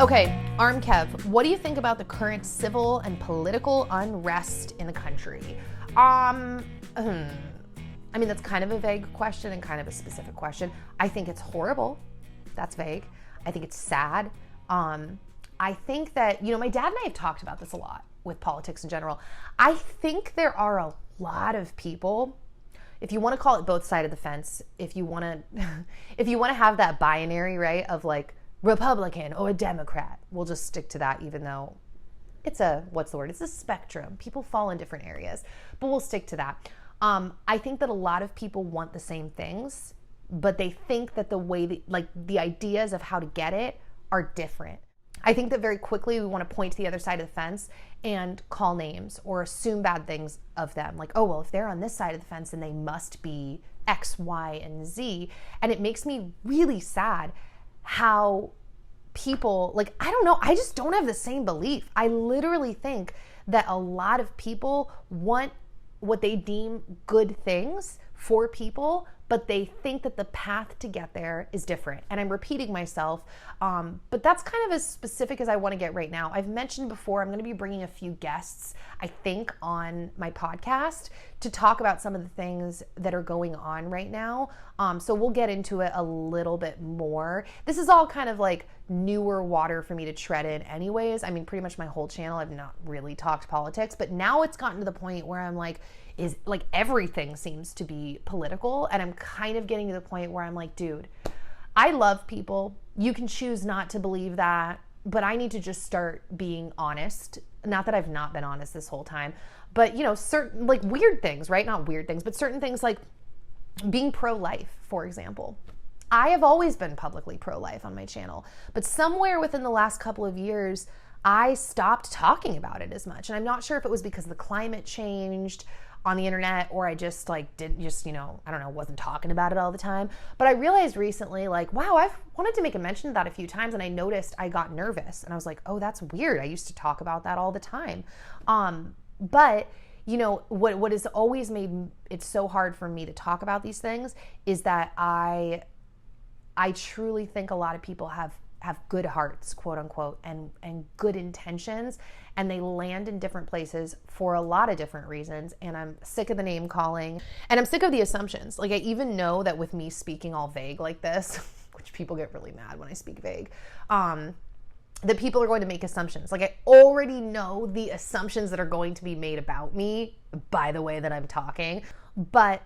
Okay, Arm Kev, what do you think about the current civil and political unrest in the country? I mean, that's kind of a vague question and kind of a specific question. I think it's horrible. That's vague. I think it's sad. I think that, my dad and I have talked about this a lot with politics in general. I think there are a lot of people, if you want to call it both sides of the fence, if you want to have that binary, right, of like Republican or Democrat, we'll just stick to that, even though it's it's a spectrum. People fall in different areas, but we'll stick to that. I think that a lot of people want the same things, but they think that the ideas of how to get it are different. I think that very quickly we want to point to the other side of the fence and call names or assume bad things of them. Like, oh, well, if they're on this side of the fence, then they must be X, Y, and Z. And it makes me really sad how people, I don't know, I just don't have the same belief. I literally think that a lot of people want what they deem good things for people, but they think that the path to get there is different. And I'm repeating myself, but that's kind of as specific as I want to get right now. I've mentioned before, I'm going to be bringing a few guests, I think, on my podcast to talk about some of the things that are going on right now. So we'll get into it a little bit more. This is all kind of like newer water for me to tread in anyways. I mean, pretty much my whole channel, I've not really talked politics, but now it's gotten to the point where I'm like, everything seems to be political, and I'm kind of getting to the point where I'm like, dude, I love people. You can choose not to believe that, but I need to just start being honest. Not that I've not been honest this whole time, but certain weird things, right? Not weird things, but certain things like being pro-life, for example. I have always been publicly pro-life on my channel, but somewhere within the last couple of years, I stopped talking about it as much. And I'm not sure if it was because the climate changed on the internet, or I just wasn't talking about it all the time. But I realized recently, wow, I've wanted to make a mention of that a few times, and I noticed I got nervous, and I was like, oh, that's weird. I used to talk about that all the time. But what has always made it so hard for me to talk about these things is that I truly think a lot of people have good hearts, quote unquote, and good intentions, and they land in different places for a lot of different reasons. And I'm sick of the name calling, and I'm sick of the assumptions. I even know that with me speaking all vague like this, which people get really mad when I speak vague, that people are going to make assumptions. I already know the assumptions that are going to be made about me by the way that I'm talking, but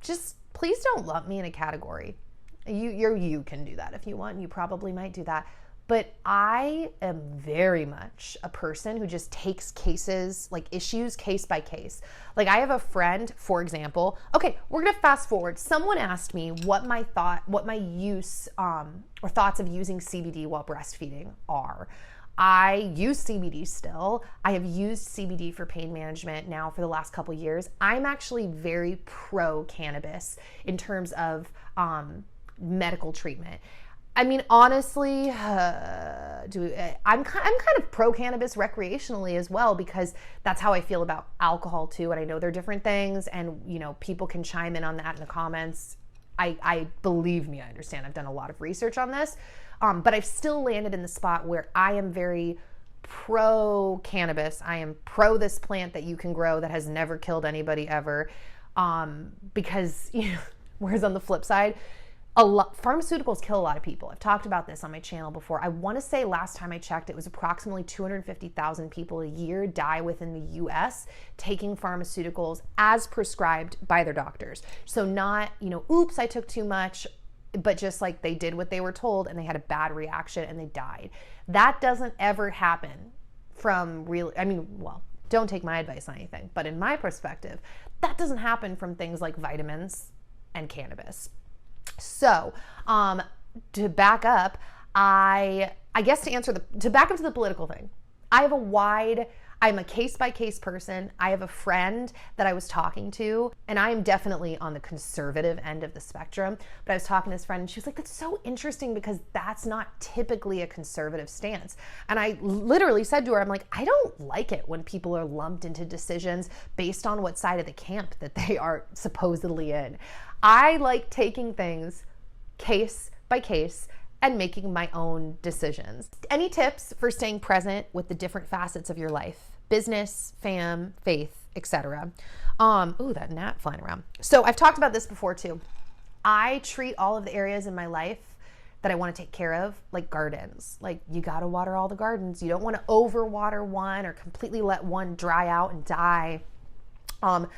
just please don't lump me in a category. You can do that if you want. You probably might do that. But I am very much a person who just takes cases, issues case by case. I have a friend, for example. Okay, we're going to fast forward. Someone asked me what my use or thoughts of using CBD while breastfeeding are. I use CBD still. I have used CBD for pain management now for the last couple years. I'm actually very pro cannabis in terms of medical treatment. I mean, honestly, I'm kind of pro cannabis recreationally as well, because that's how I feel about alcohol too. And I know they're different things, and people can chime in on that in the comments. I believe me, I understand. I've done a lot of research on this, but I've still landed in the spot where I am very pro cannabis. I am pro this plant that you can grow that has never killed anybody ever, because whereas on the flip side, pharmaceuticals kill a lot of people. I've talked about this on my channel before. I want to say last time I checked, it was approximately 250,000 people a year die within the US taking pharmaceuticals as prescribed by their doctors. So not, oops, I took too much, but just they did what they were told and they had a bad reaction and they died. That doesn't ever happen from don't take my advice on anything, but in my perspective, that doesn't happen from things like vitamins and cannabis. So, to back up, I guess to back up to the political thing, I'm a case-by-case person. I have a friend that I was talking to, and I am definitely on the conservative end of the spectrum, but I was talking to this friend, and she was like, that's so interesting because that's not typically a conservative stance. And I literally said to her, I'm like, I don't like it when people are lumped into decisions based on what side of the camp that they are supposedly in. I like taking things case by case and making my own decisions. Any tips for staying present with the different facets of your life? Business, fam, faith, etc. Ooh, that gnat flying around. So I've talked about this before too. I treat all of the areas in my life that I want to take care of like gardens. Like, you got to water all the gardens. You don't want to overwater one or completely let one dry out and die. I'm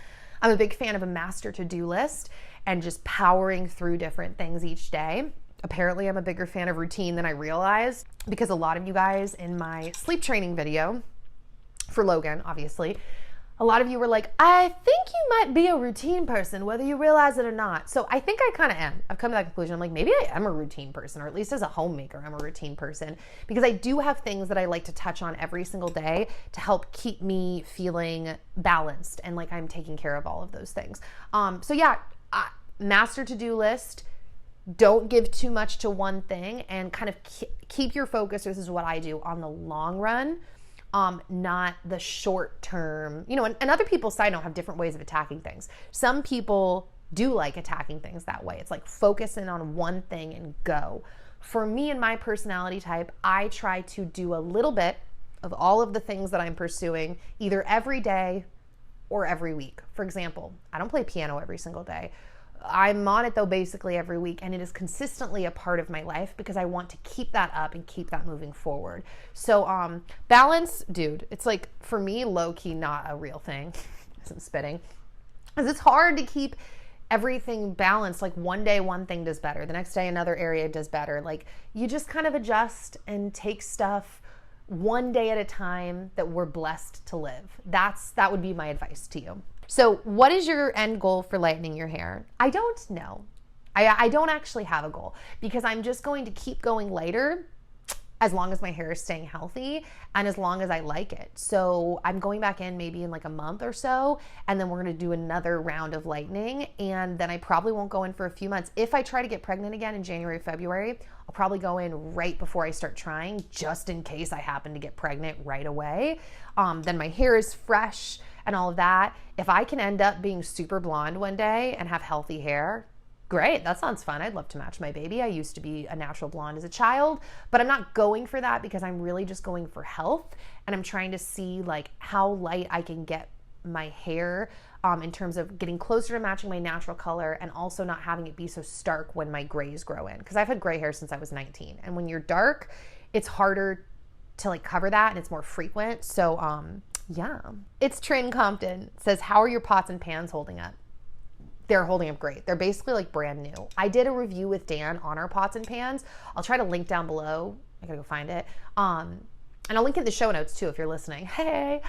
a big fan of a master to-do list and just powering through different things each day. Apparently, I'm a bigger fan of routine than I realized, because a lot of you guys in my sleep training video for Logan, obviously, a lot of you were like, I think you might be a routine person, whether you realize it or not. So I think I kind of am. I've come to that conclusion. I'm like, maybe I am a routine person, or at least as a homemaker, I'm a routine person, because I do have things that I like to touch on every single day to help keep me feeling balanced and like I'm taking care of all of those things. So yeah, master to-do list. Don't give too much to one thing, and kind of keep your focus, this is what I do, on the long run, not the short term. You know, and other people, side note, have different ways of attacking things. Some people do like attacking things that way. It's like focusing on one thing and go. For me and my personality type, I try to do a little bit of all of the things that I'm pursuing, either every day or every week. For example, I don't play piano every single day. I'm on it though basically every week, and it is consistently a part of my life because I want to keep that up and keep that moving forward. So balance, dude, it's like, for me, low-key not a real thing. I'm spitting. Because it's hard to keep everything balanced. Like, one day one thing does better, the next day another area does better. Like, you just kind of adjust and take stuff one day at a time that we're blessed to live. That would be my advice to you. So what is your end goal for lightening your hair? I don't know. I don't actually have a goal, because I'm just going to keep going lighter as long as my hair is staying healthy and as long as I like it. So I'm going back in maybe in like a month or so, and then we're gonna do another round of lightening, and then I probably won't go in for a few months. If I try to get pregnant again in January, February, I'll probably go in right before I start trying, just in case I happen to get pregnant right away. Then my hair is fresh and all of that. If I can end up being super blonde one day and have healthy hair, great, that sounds fun. I'd love to match my baby. I used to be a natural blonde as a child, but I'm not going for that because I'm really just going for health, and I'm trying to see like how light I can get my hair in terms of getting closer to matching my natural color, and also not having it be so stark when my grays grow in, because I've had gray hair since I was 19, and when you're dark, it's harder to like cover that, and it's more frequent. So yeah. It's Trin Compton. It says, how are your pots and pans holding up? They're holding up great. They're basically like brand new. I did a review with Dan on our pots and pans. I'll try to link down below. I gotta go find it. And I'll link in the show notes too if you're listening. Hey.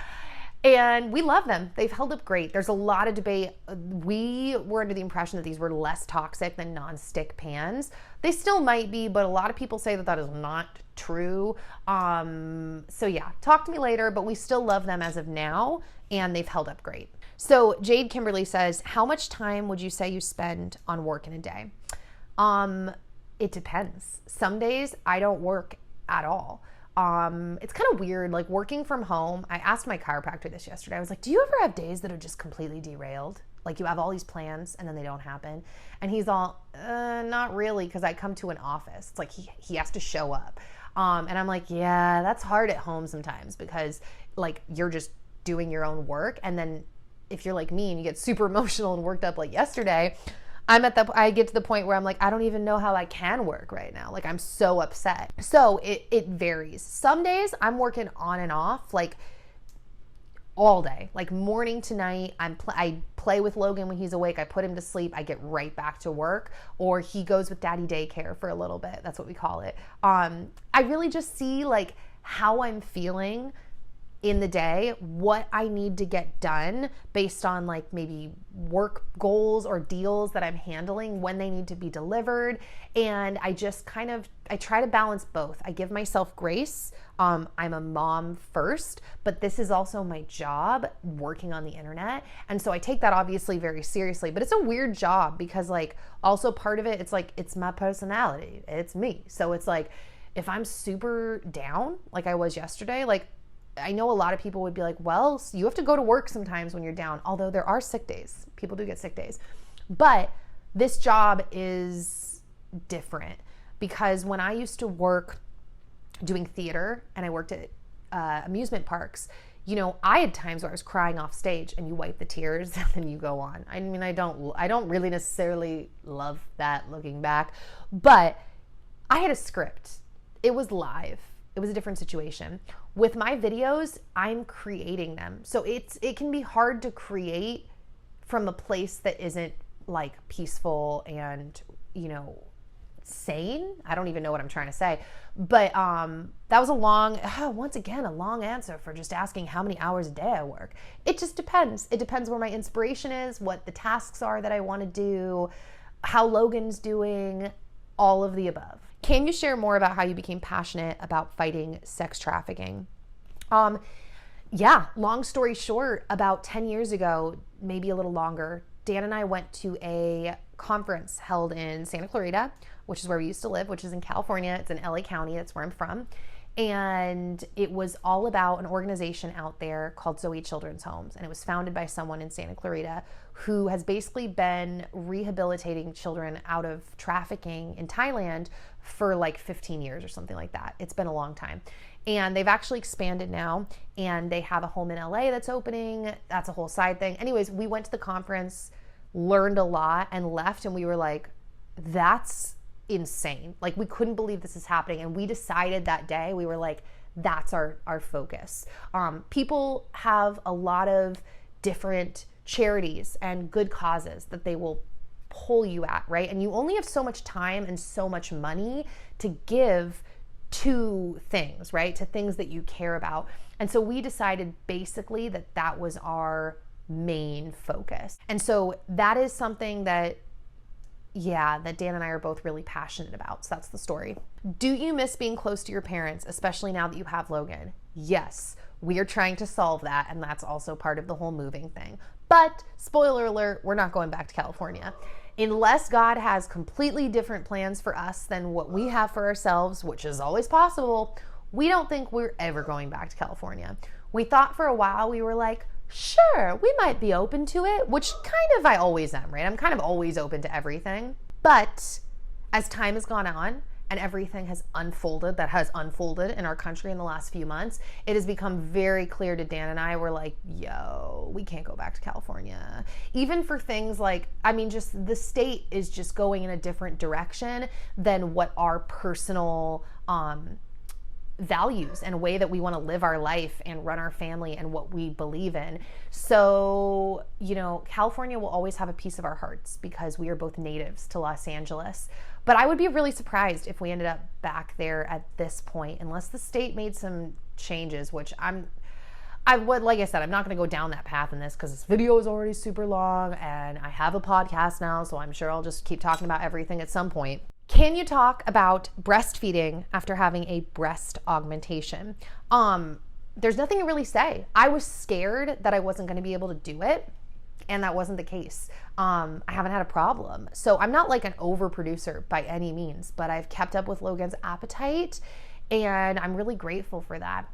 And we love them. They've held up great. There's a lot of debate. We were under the impression that these were less toxic than non-stick pans. They still might be, but a lot of people say that that is not true. So yeah, talk to me later, but we still love them as of now, and they've held up great. So Jade Kimberly says, how much time would you say you spend on work in a day? It depends. Some days I don't work at all. It's kind of weird, like working from home. I asked my chiropractor this yesterday. I was like, do you ever have days that are just completely derailed? Like you have all these plans and then they don't happen. And he's all, not really, because I come to an office. It's like he has to show up. And I'm like, yeah, that's hard at home sometimes, because like you're just doing your own work. And then if you're like me and you get super emotional and worked up like yesterday, I get to the point where I'm like, I don't even know how I can work right now. Like I'm so upset. So it varies. Some days I'm working on and off, like all day, like morning to night. I play with Logan when he's awake. I put him to sleep. I get right back to work, or he goes with daddy daycare for a little bit. That's what we call it. I really just see like how I'm feeling in the day, what I need to get done based on like maybe work goals or deals that I'm handling, when they need to be delivered. And I just I try to balance both. I give myself grace. I'm a mom first, but this is also my job, working on the internet. And so I take that obviously very seriously, but it's a weird job because like also part of it, it's like, it's my personality, it's me. So it's like, if I'm super down, like I was yesterday, like I know a lot of people would be like, well, you have to go to work sometimes when you're down, although there are sick days. People do get sick days. But this job is different. because when I used to work doing theater and I worked at amusement parks, you know, I had times where I was crying off stage and you wipe the tears and then you go on. I mean, I don't really necessarily love that looking back, but I had a script. It was live. It was a different situation. With my videos, I'm creating them. So it can be hard to create from a place that isn't like peaceful and, you know, sane. I don't even know what I'm trying to say. But that was a long answer for just asking how many hours a day I work. It just depends. It depends where my inspiration is, what the tasks are that I want to do, how Logan's doing, all of the above. Can you share more about how you became passionate about fighting sex trafficking? Yeah, long story short, about 10 years ago, maybe a little longer, Dan and I went to a conference held in Santa Clarita, which is where we used to live, which is in California. It's in LA County. That's where I'm from. And it was all about an organization out there called Zoe Children's Homes. And it was founded by someone in Santa Clarita who has basically been rehabilitating children out of trafficking in Thailand for like 15 years or something like that. It's been a long time. And they've actually expanded now, and they have a home in LA that's opening. That's a whole side thing. Anyways, we went to the conference, learned a lot, and left, and we were like, that's insane. Like, we couldn't believe this is happening. And we decided that day, we were like, that's our focus. People have a lot of different charities and good causes that they will pull you at, right? And you only have so much time and so much money to give to things, right? To things that you care about. And so we decided basically that that was our main focus. And so that is something that, yeah, that Dan and I are both really passionate about. So that's the story. Do you miss being close to your parents, especially now that you have Logan? Yes, we are trying to solve that. And that's also part of the whole moving thing. But spoiler alert, we're not going back to California. Unless God has completely different plans for us than what we have for ourselves, which is always possible, we don't think we're ever going back to California. We thought for a while, we were like, sure, we might be open to it, which kind of I always am, right? I'm kind of always open to everything. But as time has gone on and everything has unfolded in our country in the last few months, it has become very clear to Dan and I, we're like, yo, we can't go back to California. Even for things like, I mean, just the state is just going in a different direction than what our personal values and way that we want to live our life and run our family and what we believe in. So, you know, California will always have a piece of our hearts because we are both natives to Los Angeles. But I would be really surprised if we ended up back there at this point, unless the state made some changes, which I would, like I said, I'm not going to go down that path in this because this video is already super long and I have a podcast now, so I'm sure I'll just keep talking about everything at some point. Can you talk about breastfeeding after having a breast augmentation? There's nothing to really say. I was scared that I wasn't going to be able to do it, and that wasn't the case. I haven't had a problem. So I'm not like an overproducer by any means, but I've kept up with Logan's appetite, and I'm really grateful for that.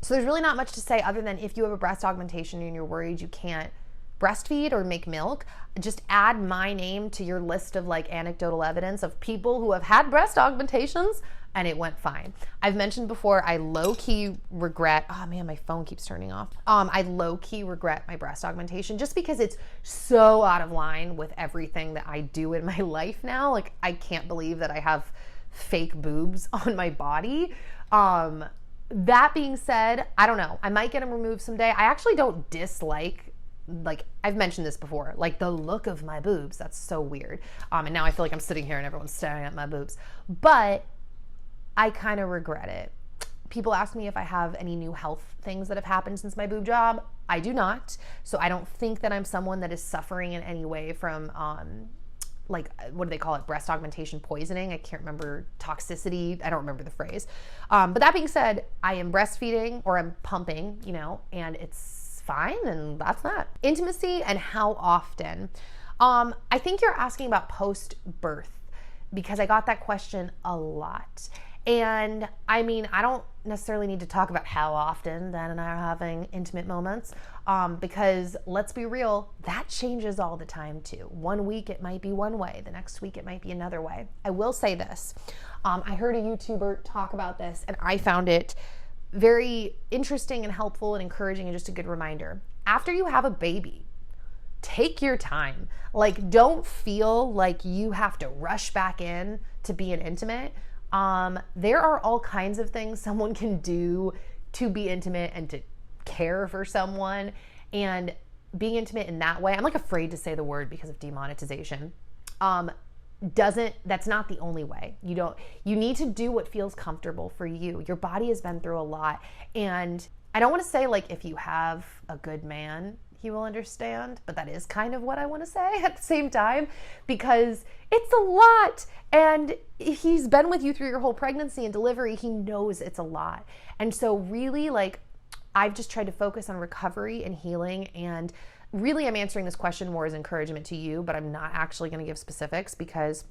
So there's really not much to say other than if you have a breast augmentation and you're worried you can't breastfeed or make milk, just add my name to your list of like anecdotal evidence of people who have had breast augmentations and it went fine. I've mentioned before, I low-key regret, oh man, my phone keeps turning off. I low-key regret my breast augmentation just because it's so out of line with everything that I do in my life now. Like, I can't believe that I have fake boobs on my body. That being said, I don't know. I might get them removed someday. I actually don't dislike, like I've mentioned this before, like the look of my boobs. That's so weird. And now I feel like I'm sitting here and everyone's staring at my boobs. But I kind of regret it. People ask me if I have any new health things that have happened since my boob job. I do not. So I don't think that I'm someone that is suffering in any way from like, what do they call it? Breast augmentation poisoning. I can't remember, toxicity. I don't remember the phrase. But that being said, I am breastfeeding or I'm pumping, you know, and it's fine, and that's that. Intimacy and how often. I think you're asking about post-birth because I got that question a lot. And I mean, I don't necessarily need to talk about how often Dan and I are having intimate moments, because let's be real, that changes all the time too. One week it might be one way, the next week it might be another way. I will say this, I heard a YouTuber talk about this and I found it very interesting and helpful and encouraging and just a good reminder. After you have a baby, take your time. Like, don't feel like you have to rush back in to be an intimate. There are all kinds of things someone can do to be intimate and to care for someone, and being intimate in that way, I'm like afraid to say the word because of demonetization. That's not the only way. You need to do what feels comfortable for you. Your body has been through a lot. And I don't want to say like, if you have a good man, he will understand, but that is kind of what I want to say at the same time, because it's a lot. And he's been with you through your whole pregnancy and delivery. He knows it's a lot. And so really, like, I've just tried to focus on recovery and healing, and really I'm answering this question more as encouragement to you, but I'm not actually going to give specifics because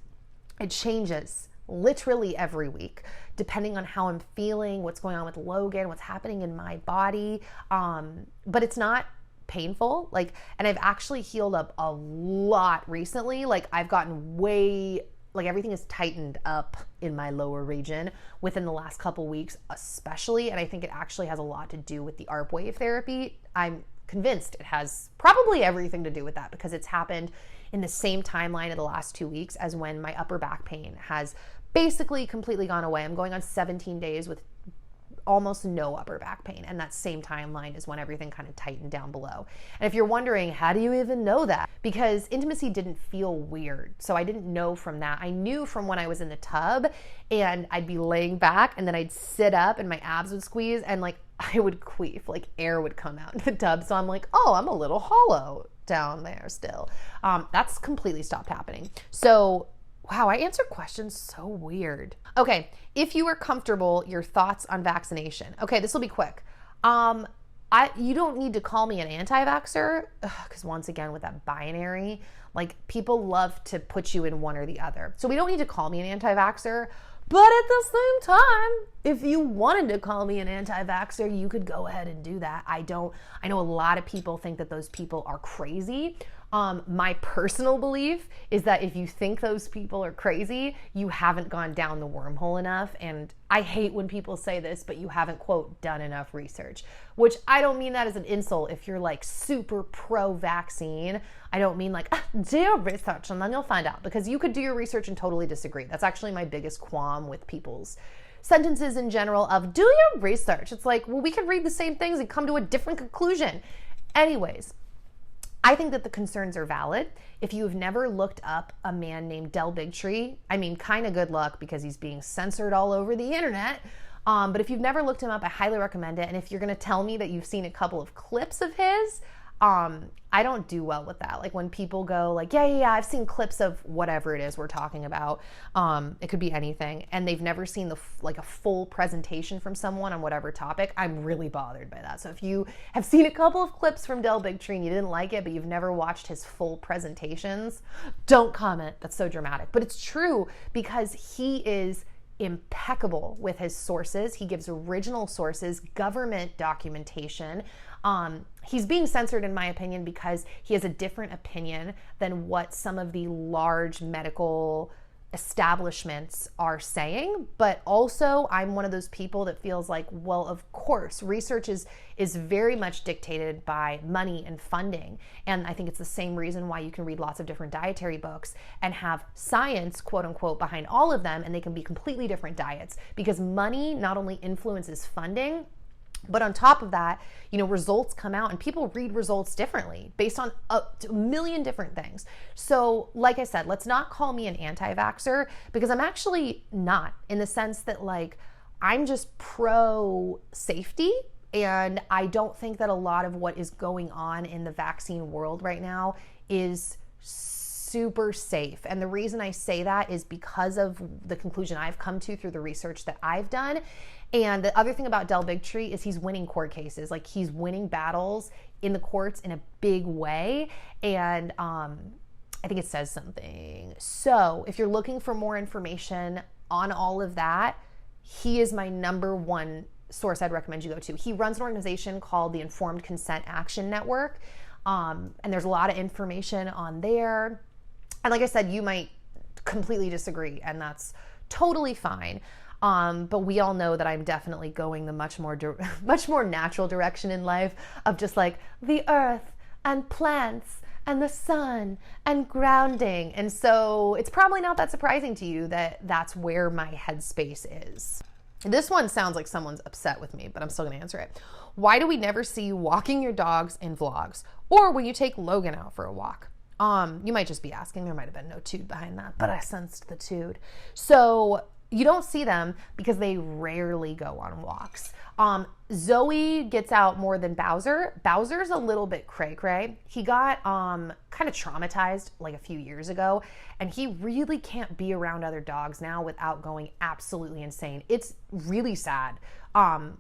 it changes literally every week depending on how I'm feeling, what's going on with Logan, what's happening in my body. But it's not painful. Like, and I've actually healed up a lot recently. Like, I've gotten way, like, everything is tightened up in my lower region within the last couple weeks, especially. And I think it actually has a lot to do with the ARP wave therapy. I'm convinced it has probably everything to do with that, because it's happened in the same timeline of the last 2 weeks as when my upper back pain has basically completely gone away. I'm going on 17 days with almost no upper back pain, and that same timeline is when everything kind of tightened down below. And if you're wondering, how do you even know that? Because intimacy didn't feel weird, so I didn't know from that. I knew from when I was in the tub and I'd be laying back and then I'd sit up and my abs would squeeze and like I would queef, like air would come out in the tub. So I'm like, oh, I'm a little hollow down there still. That's completely stopped happening. So wow, I answer questions so weird. Okay, if you are comfortable, your thoughts on vaccination. Okay, this will be quick. You don't need to call me an anti-vaxxer, because once again, with that binary, like, people love to put you in one or the other. So we don't need to call me an anti-vaxxer, but at the same time, if you wanted to call me an anti-vaxxer, you could go ahead and do that. I know a lot of people think that those people are crazy. My personal belief is that if you think those people are crazy, you haven't gone down the wormhole enough. And I hate when people say this, but you haven't, quote, done enough research, which I don't mean that as an insult. If you're like super pro-vaccine, I don't mean like, do your research and then you'll find out, because you could do your research and totally disagree. That's actually my biggest qualm with people's sentences in general of do your research. It's like, well, we could read the same things and come to a different conclusion. Anyways, I think that the concerns are valid. If you've never looked up a man named Del Bigtree, I mean, kind of good luck, because he's being censored all over the internet. But if you've never looked him up, I highly recommend it. And if you're going to tell me that you've seen a couple of clips of his, I don't do well with that. Like, when people go like, yeah, I've seen clips of whatever it is we're talking about. It could be anything. And they've never seen a full presentation from someone on whatever topic. I'm really bothered by that. So if you have seen a couple of clips from Del Bigtree and you didn't like it, but you've never watched his full presentations, don't comment. That's so dramatic. But it's true, because he is impeccable with his sources. He gives original sources, government documentation. He's being censored, in my opinion, because he has a different opinion than what some of the large medical establishments are saying. But also, I'm one of those people that feels like, well, of course, research is very much dictated by money and funding. And I think it's the same reason why you can read lots of different dietary books and have science, quote unquote, behind all of them, and they can be completely different diets, because money not only influences funding, but on top of that, results come out and people read results differently based on a million different things. So like I said, let's not call me an anti-vaxxer, because I'm actually not, in the sense that, like, I'm just pro safety. And I don't think that a lot of what is going on in the vaccine world right now is super safe. And the reason I say that is because of the conclusion I've come to through the research that I've done. And the other thing about Del Bigtree is he's winning court cases. Like, he's winning battles in the courts in a big way. And I think it says something. So if you're looking for more information on all of that, he is my number one source I'd recommend you go to. He runs an organization called the Informed Consent Action Network. And there's a lot of information on there. And like I said, you might completely disagree, and that's totally fine. But we all know that I'm definitely going the much more natural direction in life of just like the earth and plants and the sun and grounding. And so it's probably not that surprising to you that that's where my headspace is. This one sounds like someone's upset with me, but I'm still gonna answer it. Why do we never see you walking your dogs in vlogs or when you take Logan out for a walk? You might just be asking, there might have been no tude behind that, but I sensed the tude. So you don't see them because they rarely go on walks. Zoe gets out more than Bowser. Bowser's a little bit cray-cray. He got kind of traumatized like a few years ago, and he really can't be around other dogs now without going absolutely insane. It's really sad.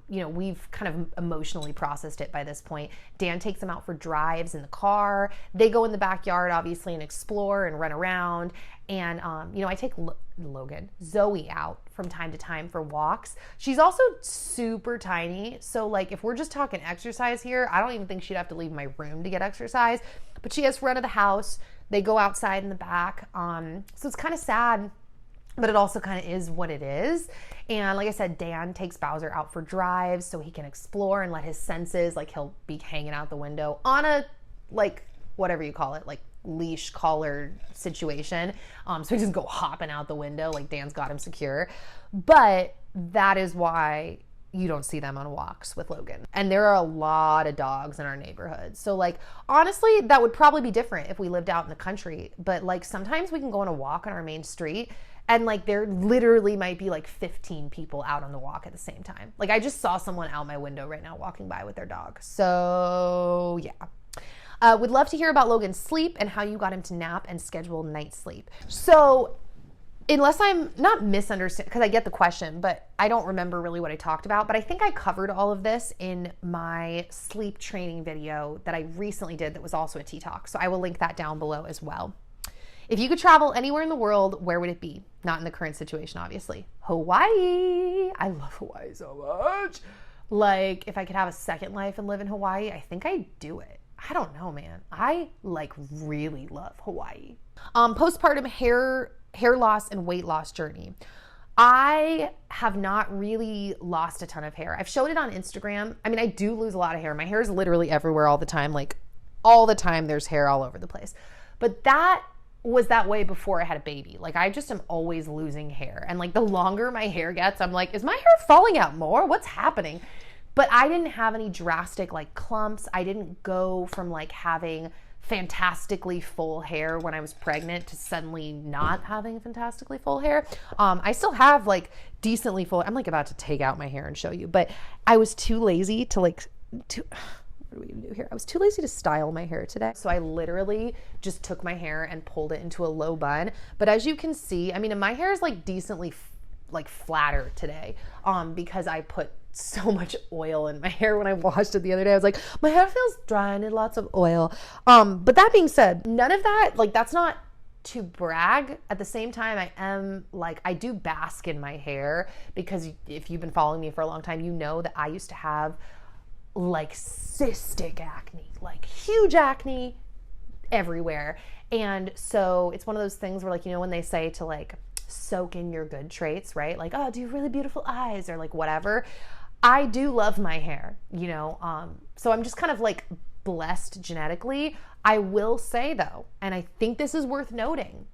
We've kind of emotionally processed it by this point. Dan takes them out for drives in the car. They go in the backyard, obviously, and explore and run around. And, I take Zoe out from time to time for walks. She's also super tiny. So like, if we're just talking exercise here, I don't even think she'd have to leave my room to get exercise, but she has front of the house. They go outside in the back. So it's kind of sad, but it also kind of is what it is. And like I said, Dan takes Bowser out for drives so he can explore and let his senses, like he'll be hanging out the window on a, like, whatever you call it, like leash collar situation. So he doesn't go hopping out the window like Dan's got him secure. But that is why you don't see them on walks with Logan. And there are a lot of dogs in our neighborhood. So like, honestly, that would probably be different if we lived out in the country. But like, sometimes we can go on a walk on our main street and like, there literally might be like 15 people out on the walk at the same time. Like, I just saw someone out my window right now walking by with their dog. So yeah. Would love to hear about Logan's sleep and how you got him to nap and schedule night sleep. So unless I'm not misunderstanding, because I get the question, but I don't remember really what I talked about, but I think I covered all of this in my sleep training video that I recently did that was also a Tea Talk. So I will link that down below as well. If you could travel anywhere in the world, where would it be? Not in the current situation, obviously. Hawaii. I love Hawaii so much. Like, if I could have a second life and live in Hawaii, I think I'd do it. I don't know, man. I like really love Hawaii. Postpartum hair loss and weight loss journey. I have not really lost a ton of hair. I've showed it on Instagram. I mean, I do lose a lot of hair. My hair is literally everywhere all the time. Like, all the time there's hair all over the place. But that was that way before I had a baby. Like, I just am always losing hair. And like, the longer my hair gets, I'm like, is my hair falling out more? What's happening? But I didn't have any drastic like clumps. I didn't go from like having fantastically full hair when I was pregnant to suddenly not having fantastically full hair. I still have like decently full. I'm like about to take out my hair and show you, but I was too lazy to what are we gonna do here? I was too lazy to style my hair today. So I literally just took my hair and pulled it into a low bun. But as you can see, I mean, my hair is like decently like flatter today because I put so much oil in my hair when I washed it the other day. I was like, my hair feels dry and lots of oil. But that being said, none of that, like, that's not to brag. At the same time, I am like, I do bask in my hair because if you've been following me for a long time, you know that I used to have like cystic acne, like huge acne everywhere. And so it's one of those things where, like, you know, when they say to like soak in your good traits, right? Like, oh, do you have really beautiful eyes or like whatever. I do love my hair, you know, so I'm just kind of like blessed genetically. I will say though, and I think this is worth noting,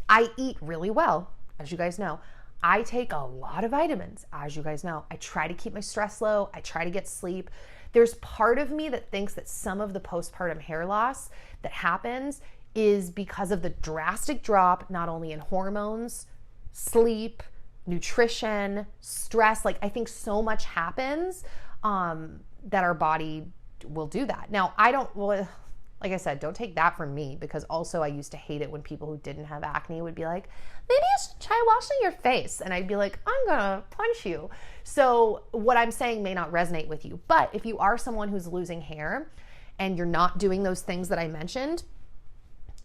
I eat really well, as you guys know. I take a lot of vitamins, as you guys know. I try to keep my stress low. I try to get sleep. There's part of me that thinks that some of the postpartum hair loss that happens is because of the drastic drop, not only in hormones, sleep, nutrition, stress. Like, I think so much happens that our body will do that. Now, like I said, don't take that from me, because also I used to hate it when people who didn't have acne would be like, maybe you should try washing your face. And I'd be like, I'm gonna punch you. So what I'm saying may not resonate with you, but if you are someone who's losing hair and you're not doing those things that I mentioned,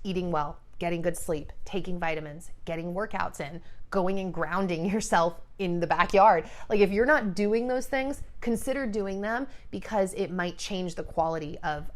eating well, getting good sleep, taking vitamins, getting workouts in, going and grounding yourself in the backyard. Like if you're not doing those things, consider doing them because it might change the quality of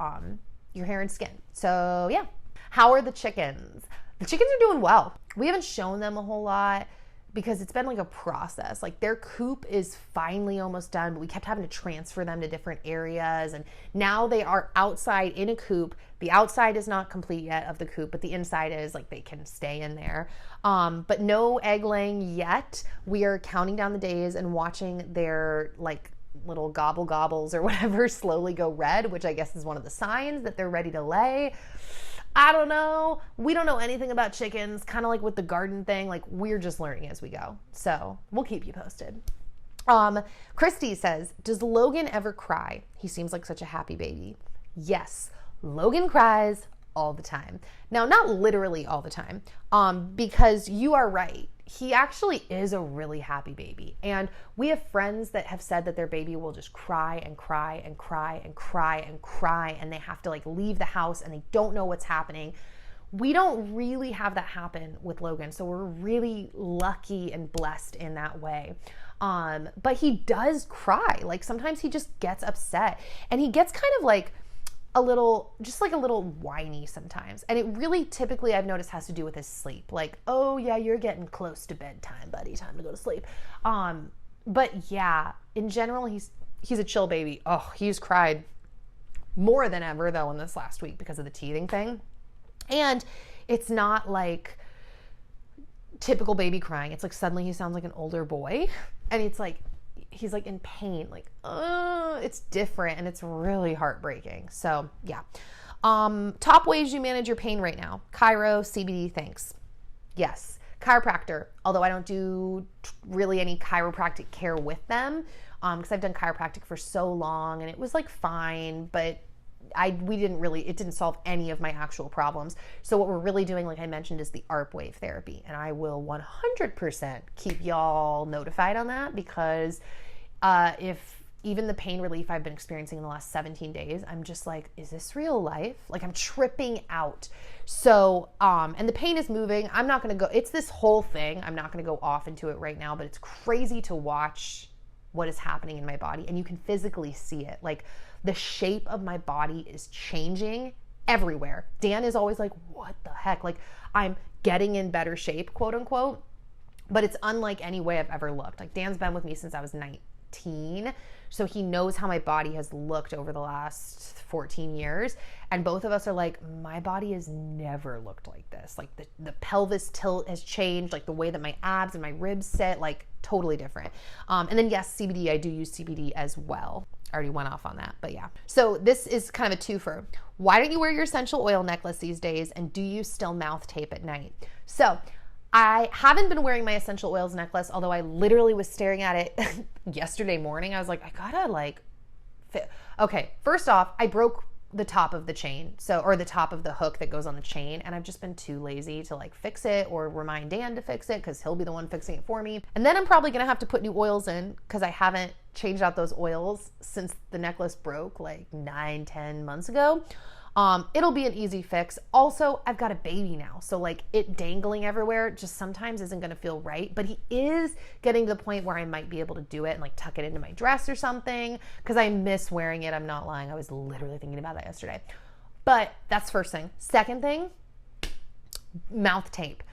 your hair and skin. So yeah. How are the chickens? The chickens are doing well. We haven't shown them a whole lot because it's been like a process. Like their coop is finally almost done, but we kept having to transfer them to different areas. And now they are outside in a coop. The outside is not complete yet of the coop, but the inside is, like they can stay in there. But no egg laying yet. We are counting down the days and watching their like little gobbles or whatever slowly go red, which I guess is one of the signs that they're ready to lay. I don't know. We don't know anything about chickens, kind of like with the garden thing. Like we're just learning as we go. So we'll keep you posted. Christy says, does Logan ever cry? He seems like such a happy baby. Yes, Logan cries all the time. Now, not literally all the time, because you are right. He actually is a really happy baby. And we have friends that have said that their baby will just cry and cry and cry and cry and cry, and they have to like leave the house and they don't know what's happening. We don't really have that happen with Logan. So we're really lucky and blessed in that way. But he does cry. Like sometimes he just gets upset and he gets kind of like a little whiny sometimes. And it really typically I've noticed has to do with his sleep. Like, oh yeah, you're getting close to bedtime, buddy, time to go to sleep. But yeah, in general, he's a chill baby. Oh, he's cried more than ever though in this last week because of the teething thing. And it's not like typical baby crying. It's like suddenly he sounds like an older boy and it's like, he's like in pain, like, it's different and it's really heartbreaking. So yeah. Top ways you manage your pain right now. Chiro, CBD, thanks. Yes. Chiropractor, although I don't do really any chiropractic care with them, because I've done chiropractic for so long and it was like fine, but it didn't solve any of my actual problems. So what we're really doing, like I mentioned, is the ARP wave therapy. And I will 100% keep y'all notified on that because if even the pain relief I've been experiencing in the last 17 days, I'm just like, is this real life? Like I'm tripping out. So, and the pain is moving. I'm not going to go, it's this whole thing. I'm not going to go off into it right now, but it's crazy to watch what is happening in my body. And you can physically see it. Like the shape of my body is changing everywhere. Dan is always like, what the heck? Like I'm getting in better shape, quote unquote, but it's unlike any way I've ever looked. Like Dan's been with me since I was 19. So he knows how my body has looked over the last 14 years. And both of us are like, my body has never looked like this. Like the pelvis tilt has changed, like the way that my abs and my ribs sit, like totally different. And then yes, CBD, I do use CBD as well. I already went off on that, but yeah. So this is kind of a twofer. Why don't you wear your essential oil necklace these days? And do you still mouth tape at night? So I haven't been wearing my essential oils necklace, although I literally was staring at it yesterday morning. I was like, I gotta like fit. Okay, first off, I broke the top of the chain, or the top of the hook that goes on the chain, and I've just been too lazy to like fix it or remind Dan to fix it because he'll be the one fixing it for me. And then I'm probably gonna have to put new oils in because I haven't changed out those oils since the necklace broke like 9-10 months ago. It'll be an easy fix. Also, I've got a baby now, so like it dangling everywhere just sometimes isn't gonna feel right, but he is getting to the point where I might be able to do it and like tuck it into my dress or something because I miss wearing it. I'm not lying. I was literally thinking about that yesterday. But that's first thing. Second thing, mouth tape.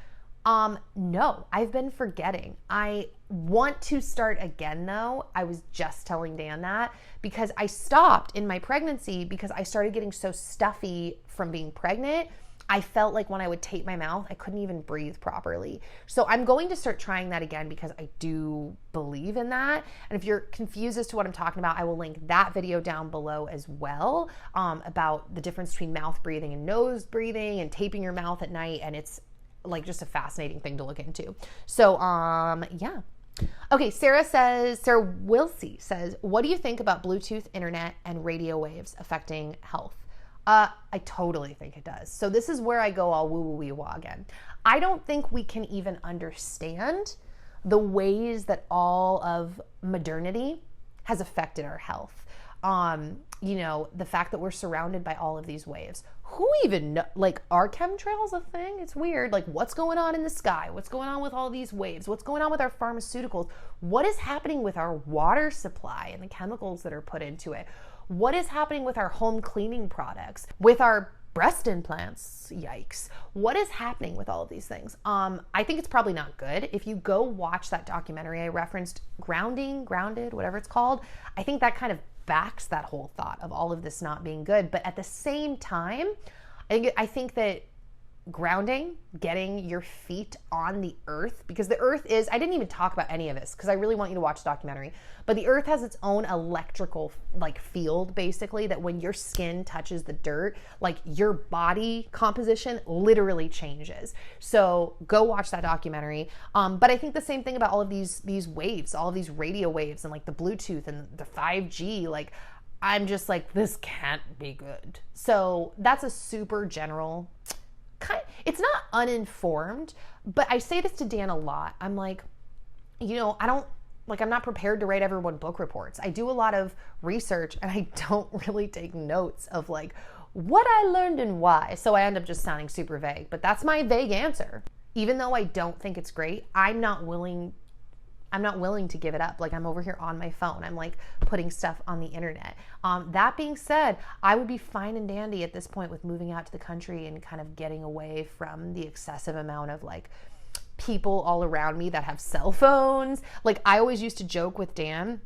No, I've been forgetting. I want to start again though. I was just telling Dan that because I stopped in my pregnancy because I started getting so stuffy from being pregnant. I felt like when I would tape my mouth, I couldn't even breathe properly. So I'm going to start trying that again because I do believe in that. And if you're confused as to what I'm talking about, I will link that video down below as well, about the difference between mouth breathing and nose breathing and taping your mouth at night. And it's like just a fascinating thing to look into. So, yeah. Okay, Sarah Wilsey says, what do you think about Bluetooth, internet, and radio waves affecting health? I totally think it does. So this is where I go all woo-woo-wee-wah again. I don't think we can even understand the ways that all of modernity has affected our health. You know, the fact that we're surrounded by all of these waves. Who even know, like, are chemtrails a thing? It's weird. Like, what's going on in the sky? What's going on with all these waves? What's going on with our pharmaceuticals? What is happening with our water supply and the chemicals that are put into it? What is happening with our home cleaning products? With our breast implants? Yikes. What is happening with all of these things? I think it's probably not good. If you go watch that documentary I referenced, Grounded, whatever it's called, I think that kind of backs that whole thought of all of this not being good. But at the same time, I think that grounding, getting your feet on the earth, because the earth is, I didn't even talk about any of this because I really want you to watch the documentary, but the earth has its own electrical like field, basically, that when your skin touches the dirt, like your body composition literally changes. So go watch that documentary. But I think the same thing about all of these waves, all of these radio waves and like the Bluetooth and the 5G, like I'm just like, this can't be good. So that's a super general it's not uninformed, but I say this to Dan a lot. I'm like, you know, I'm not prepared to write everyone book reports. I do a lot of research and I don't really take notes of like what I learned and why. So I end up just sounding super vague, but that's my vague answer. Even though I don't think it's great, I'm not willing to give it up. Like I'm over here on my phone. I'm like putting stuff on the internet. That being said, I would be fine and dandy at this point with moving out to the country and kind of getting away from the excessive amount of like people all around me that have cell phones. Like I always used to joke with Dan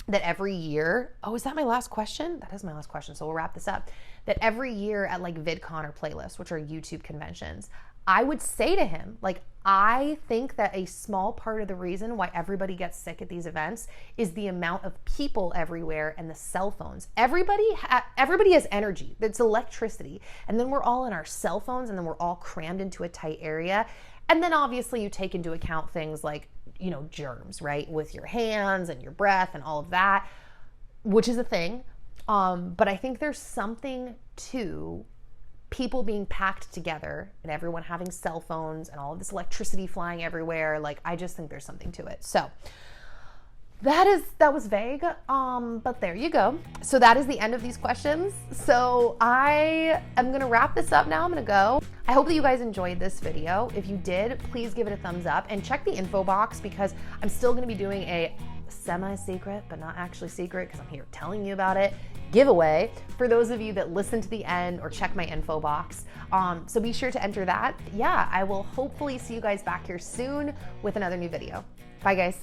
that every year, oh, is that my last question? That is my last question. So we'll wrap this up. That every year at like VidCon or Playlist, which are YouTube conventions, I would say to him, like, I think that a small part of the reason why everybody gets sick at these events is the amount of people everywhere and the cell phones. Everybody has energy. It's electricity. And then we're all in our cell phones and then we're all crammed into a tight area. And then obviously you take into account things like, you know, germs, right? With your hands and your breath and all of that, which is a thing. But I think there's something to people being packed together and everyone having cell phones and all of this electricity flying everywhere. Like, I just think there's something to it. So that was vague, but there you go. So that is the end of these questions. So I am gonna wrap this up now. I'm gonna go. I hope that you guys enjoyed this video. If you did, please give it a thumbs up and check the info box because I'm still gonna be doing a semi-secret, but not actually secret because I'm here telling you about it, giveaway for those of you that listen to the end or check my info box. So be sure to enter that. Yeah, I will hopefully see you guys back here soon with another new video. Bye guys.